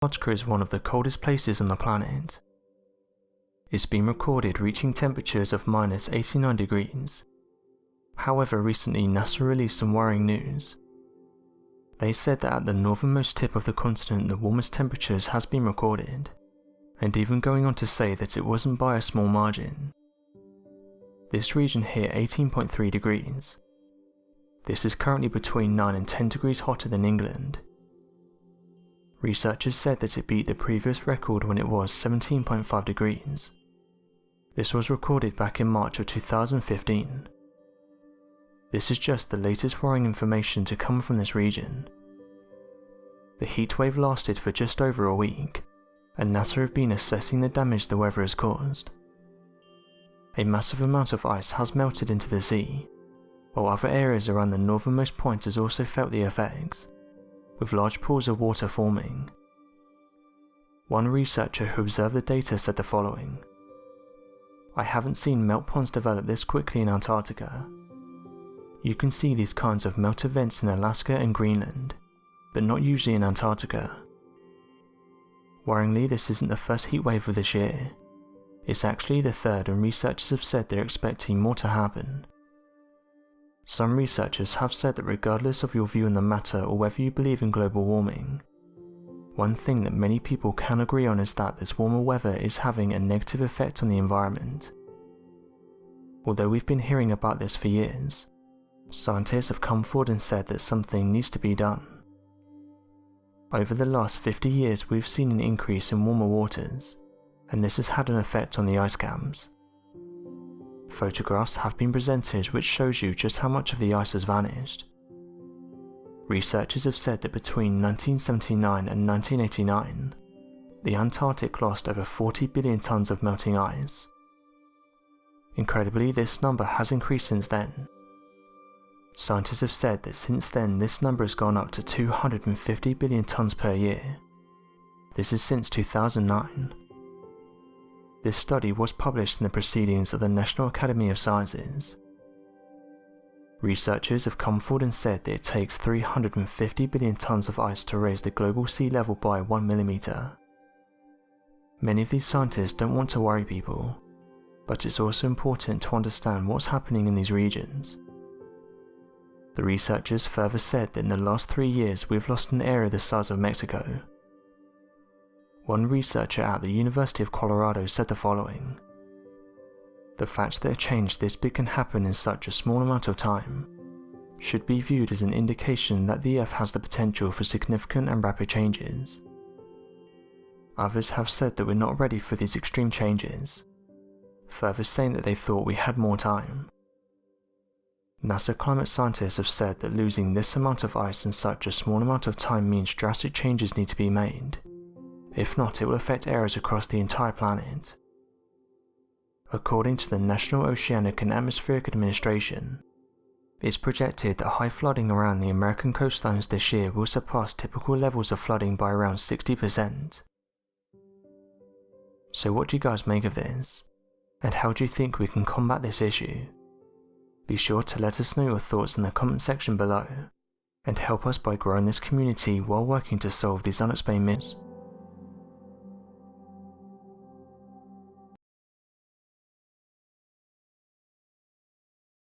Antarctica is one of the coldest places on the planet. It's been recorded reaching temperatures of -89 degrees. However, recently NASA released some worrying news. They said that at the northernmost tip of the continent the warmest temperatures has been recorded, and even going on to say that it wasn't by a small margin. This region hit 18.3 degrees. This is currently between 9 and 10 degrees hotter than England. Researchers said that it beat the previous record when it was 17.5 degrees. This was recorded back in March of 2015. This is just the latest worrying information to come from this region. The heatwave lasted for just over a week, and NASA have been assessing the damage the weather has caused. A massive amount of ice has melted into the sea, while other areas around the northernmost point has also felt the effects, with large pools of water forming. One researcher who observed the data said the following: "I haven't seen melt ponds develop this quickly in Antarctica. You can see these kinds of melt events in Alaska and Greenland, but not usually in Antarctica." Worryingly, this isn't the first heatwave of this year. It's actually the third, and researchers have said they're expecting more to happen. Some researchers have said that regardless of your view on the matter or whether you believe in global warming, one thing that many people can agree on is that this warmer weather is having a negative effect on the environment. Although we've been hearing about this for years, scientists have come forward and said that something needs to be done. Over the last 50 years we've seen an increase in warmer waters, and this has had an effect on the ice caps. Photographs have been presented which shows you just how much of the ice has vanished. Researchers have said that between 1979 and 1989, the Antarctic lost over 40 billion tons of melting ice. Incredibly, this number has increased since then. Scientists have said that since then this number has gone up to 250 billion tons per year. This is since 2009. This study was published in the Proceedings of the National Academy of Sciences. Researchers have come forward and said that it takes 350 billion tons of ice to raise the global sea level by 1 millimeter. Many of these scientists don't want to worry people, but it's also important to understand what's happening in these regions. The researchers further said that in the last 3 years we've lost an area the size of Mexico. One researcher at the University of Colorado said the following: "The fact that a change this big can happen in such a small amount of time should be viewed as an indication that the Earth has the potential for significant and rapid changes." Others have said that we're not ready for these extreme changes, further saying that they thought we had more time. NASA climate scientists have said that losing this amount of ice in such a small amount of time means drastic changes need to be made. If not, it will affect areas across the entire planet. According to the National Oceanic and Atmospheric Administration, it's projected that high flooding around the American coastlines this year will surpass typical levels of flooding by around 60%. So what do you guys make of this? And how do you think we can combat this issue? Be sure to let us know your thoughts in the comment section below, and help us by growing this community while working to solve these unexplained myths.